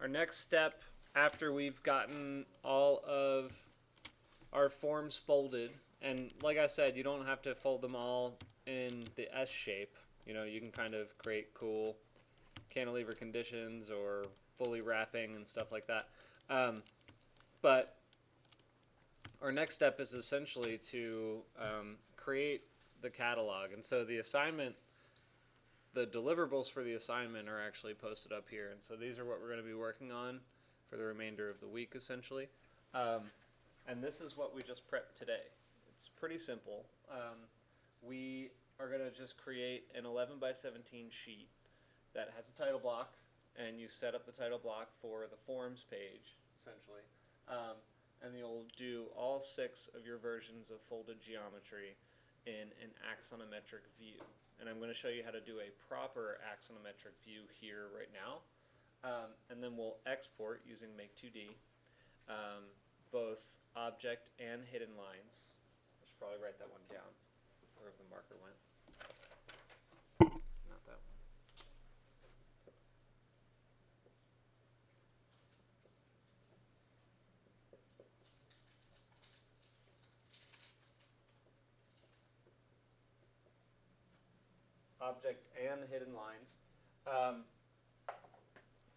our next step after we've gotten all of our forms folded, and like I said, you don't have to fold them all in the S shape. You know, you can kind of create cool cantilever conditions or fully wrapping and stuff like that. But our next step is essentially to create the catalog. And so the assignment, the deliverables for the assignment are actually posted up here. And so these are what we're going to be working on for the remainder of the week, essentially. And this is what we just prepped today. It's pretty simple. We are going to just create an 11 by 17 sheet that has a title block, and you set up the title block for the forms page, essentially. And you'll do all 6 of your versions of folded geometry in an axonometric view. And I'm going to show you how to do a proper axonometric view here right now. And then we'll export using Make2D both object and hidden lines. I should probably write that one down, wherever the marker went. Not that one. Object and hidden lines.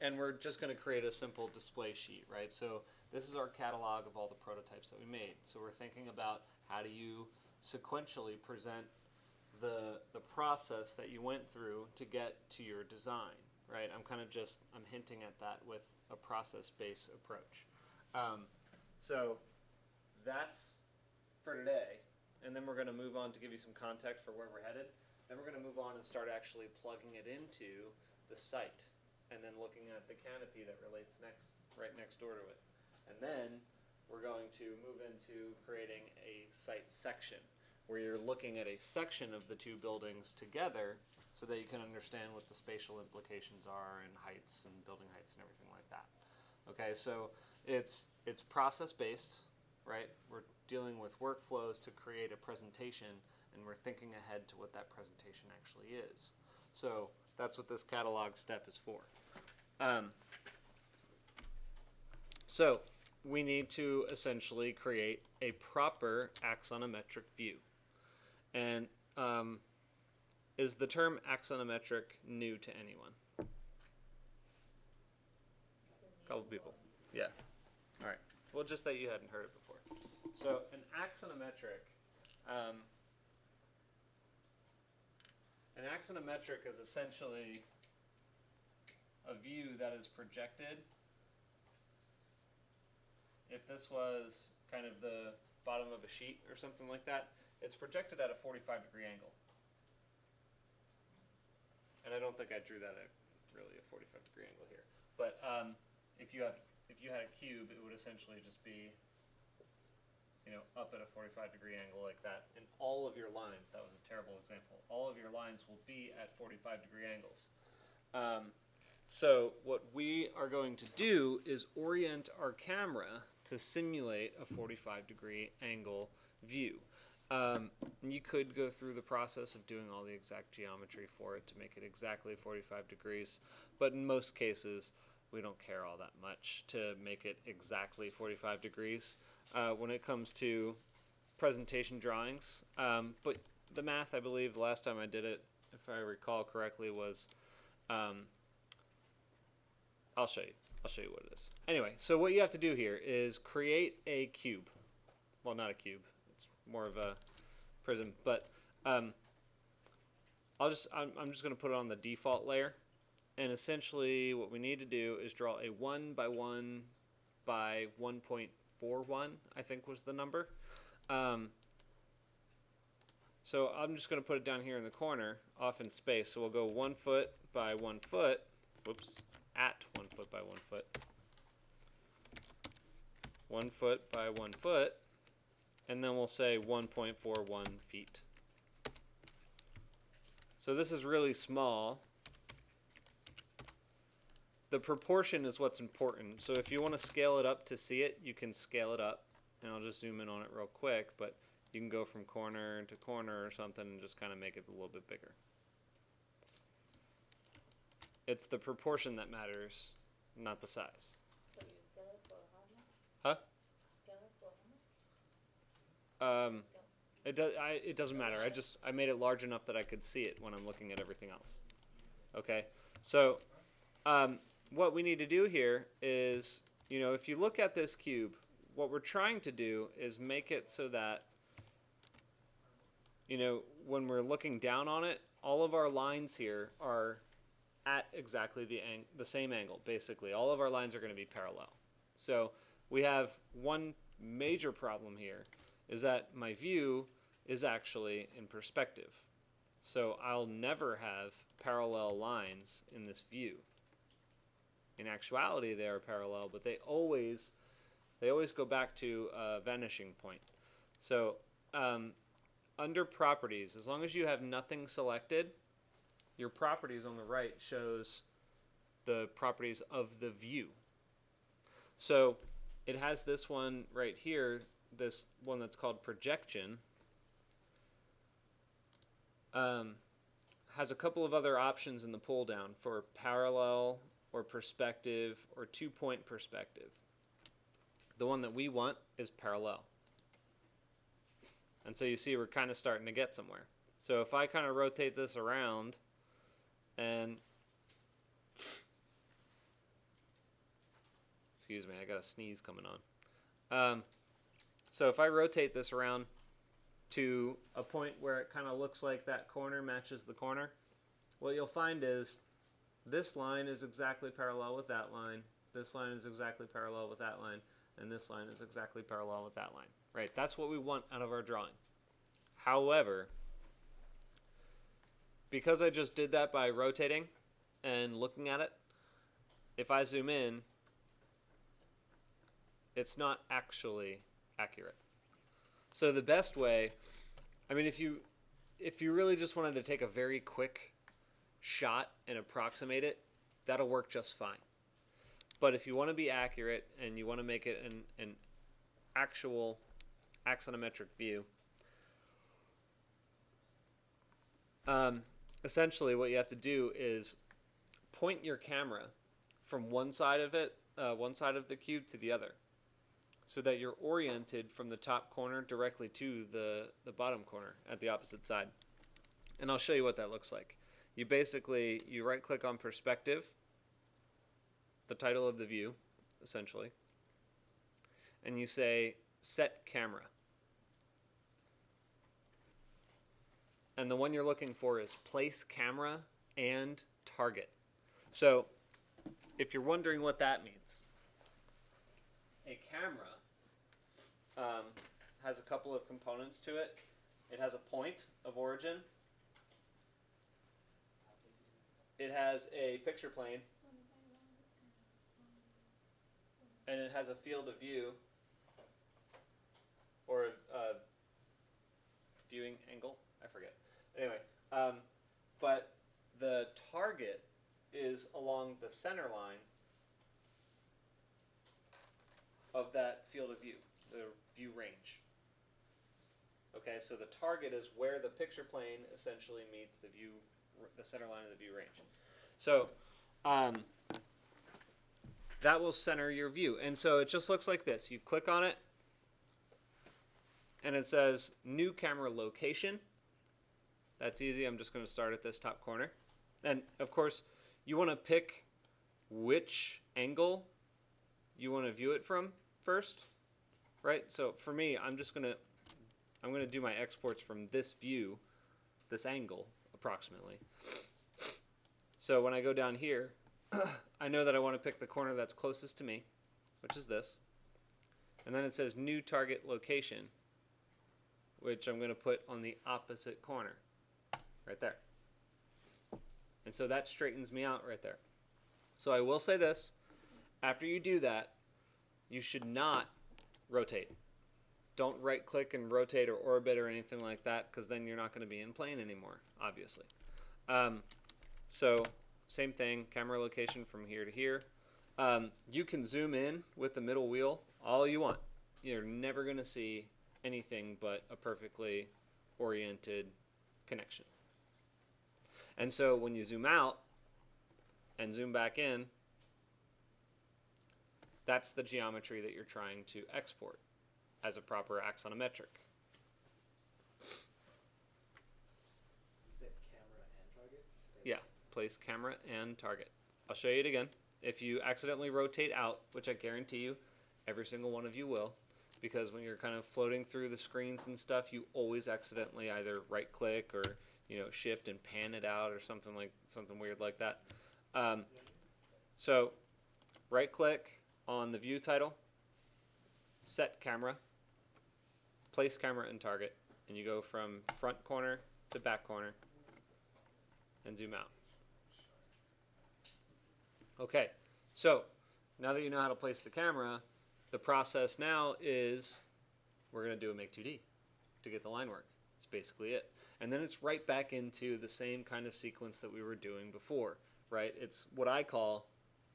And we're just going to create a simple display sheet, right? So this is our catalog of all the prototypes that we made. So we're thinking about how do you sequentially present the process that you went through to get to your design, right? I'm hinting at that with a process-based approach. So that's for today. And then we're going to move on to give you some context for where we're headed. Then we're going to move on and start actually plugging it into the site, and then looking at the canopy that relates right next door to it. And then we're going to move into creating a site section, where you're looking at a section of the 2 buildings together so that you can understand what the spatial implications are and heights and building heights and everything like that. Okay, so it's process-based, right? We're dealing with workflows to create a presentation, and we're thinking ahead to what that presentation actually is. So that's what this catalog step is for. So we need to essentially create a proper axonometric view. And is the term axonometric new to anyone? A couple people. Yeah. All right. Well, just that you hadn't heard it before. So an axonometric is essentially a view that is projected. If this was kind of the bottom of a sheet or something like that, it's projected at a 45-degree angle. And I don't think I drew that at really a 45-degree angle here. But if you had a cube, it would essentially just be, you know, up at a 45-degree angle like that. And all of your lines, that was a terrible example, all of your lines will be at 45-degree angles. So what we are going to do is orient our camera to simulate a 45-degree angle view. You could go through the process of doing all the exact geometry for it to make it exactly 45 degrees, but in most cases we don't care all that much to make it exactly 45 degrees when it comes to presentation drawings. But the math, I believe, the last time I did it, if I recall correctly, was I'll show you what it is. Anyway, so what you have to do here is create a cube. Well, not a cube. It's more of a prism, but I'm just going to put it on the default layer. And essentially what we need to do is draw a 1 by 1 by 1.41, I think was the number. So I'm just going to put it down here in the corner, off in space. So we'll go 1 foot by 1 foot. Whoops. At 1 foot by 1 foot, 1 foot by 1 foot, and then we'll say 1.41 feet. So this is really small. The proportion is what's important. So if you want to scale it up to see it, you can scale it up, and I'll just zoom in on it real quick, but you can go from corner to corner or something and just kind of make it a little bit bigger. It's the proportion that matters, not the size. So you scale it for how much? Huh? Scale it for how much? Scale. It doesn't matter. I made it large enough that I could see it when I'm looking at everything else. Okay. So what we need to do here is, if you look at this cube, what we're trying to do is make it so that, when we're looking down on it, all of our lines here are at exactly the same angle, basically. All of our lines are going to be parallel. So we have one major problem here, is that my view is actually in perspective. So I'll never have parallel lines in this view. In actuality, they are parallel, but they always go back to a vanishing point. So under properties, as long as you have nothing selected, your properties on the right shows the properties of the view. So it has this one right here, this one that's called projection. Has a couple of other options in the pull down for parallel or perspective or 2-point perspective. The one that we want is parallel. And so you see we're kind of starting to get somewhere. So if I kind of rotate this around and excuse me, I got a sneeze coming on. So if I rotate this around to a point where it kind of looks like that corner matches the corner, what you'll find is this line is exactly parallel with that line, this line is exactly parallel with that line, and this line is exactly parallel with that line. Right? That's what we want out of our drawing. However, because I just did that by rotating and looking at it, if I zoom in, it's not actually accurate. So the best way, I mean, if you really just wanted to take a very quick shot and approximate it, that'll work just fine. But if you want to be accurate and you want to make it an actual axonometric view, essentially what you have to do is point your camera from one side of the cube to the other, so that you're oriented from the top corner directly to the bottom corner at the opposite side. And I'll show you what that looks like. You right click on perspective, the title of the view, essentially, and you say set camera. And the one you're looking for is place camera and target. So if you're wondering what that means, a camera has a couple of components to it. It has a point of origin. It has a picture plane. And it has a field of view, or a viewing angle. I forget. Anyway, but the target is along the center line of that field of view, the view range. Okay, so the target is where the picture plane essentially meets the center line of the view range. So that will center your view. And so it just looks like this. You click on it, and it says new camera location. That's easy. I'm just going to start at this top corner. And of course, you want to pick which angle you want to view it from first, right? So for me, I'm going to do my exports from this view, this angle, approximately. So when I go down here, I know that I want to pick the corner that's closest to me, which is this. And then it says new target location, which I'm going to put on the opposite corner, right there. And so that straightens me out right there. So I will say this, after you do that, you should not rotate. Don't right click and rotate or orbit or anything like that, because then you're not going to be in plane anymore, obviously. So same thing, camera location from here to here. You can zoom in with the middle wheel all you want. You're never going to see anything but a perfectly oriented connection. And so when you zoom out and zoom back in, that's the geometry that you're trying to export as a proper axonometric. You said camera and target? Yeah, place camera and target. I'll show you it again. If you accidentally rotate out, which I guarantee you, every single one of you will, because when you're kind of floating through the screens and stuff, you always accidentally either right click or shift and pan it out or something weird like that. So right click on the view title, set camera, place camera and target, and you go from front corner to back corner and zoom out. Okay, so now that you know how to place the camera, the process now is we're going to do a make 2D to get the line work. That's basically it. And then it's right back into the same kind of sequence that we were doing before, right? It's what I call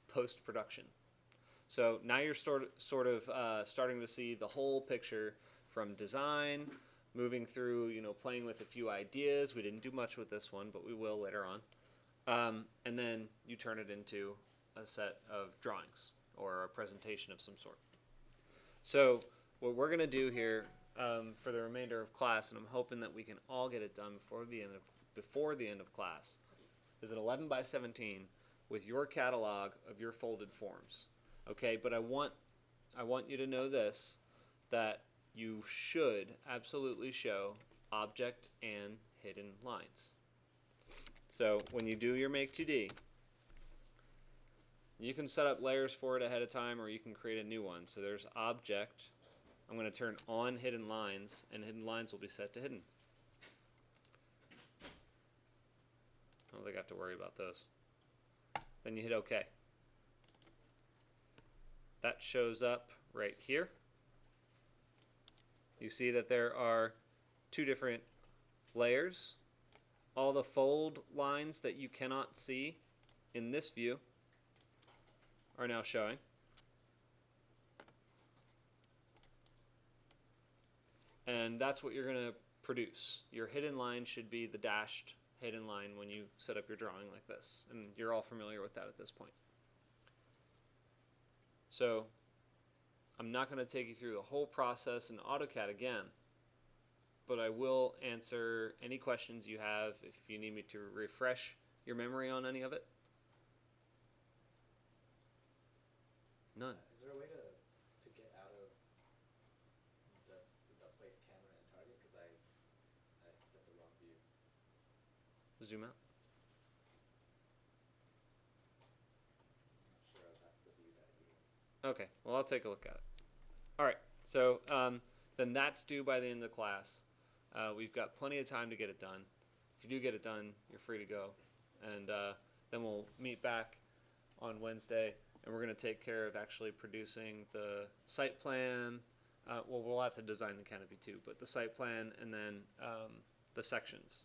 post-production. So now you're sort of starting to see the whole picture from design, moving through, playing with a few ideas. We didn't do much with this one, but we will later on. And then you turn it into a set of drawings or a presentation of some sort. So what we're going to do here for the remainder of class, and I'm hoping that we can all get it done before the end of class, is an 11 by 17 with your catalog of your folded forms. Okay, but I want you to know this, that you should absolutely show object and hidden lines. So when you do your make 2D, you can set up layers for it ahead of time, or you can create a new one. So there's object. I'm going to turn on hidden lines, and hidden lines will be set to hidden. I don't think I have to worry about those. Then you hit OK. That shows up right here. You see that there are two different layers. All the fold lines that you cannot see in this view are now showing. And that's what you're going to produce. Your hidden line should be the dashed hidden line when you set up your drawing like this. And you're all familiar with that at this point. So I'm not going to take you through the whole process in AutoCAD again, but I will answer any questions you have if you need me to refresh your memory on any of it. None. Is there a way to get out of the place camera and target? Because I set the wrong view. Zoom out. I'm not sure if that's the view that you... Okay, well, I'll take a look at it. All right, so then that's due by the end of the class. We've got plenty of time to get it done. If you do get it done, you're free to go. And then we'll meet back on Wednesday, and we're going to take care of actually producing the site plan. Well, we'll have to design the canopy too, but the site plan and then the sections.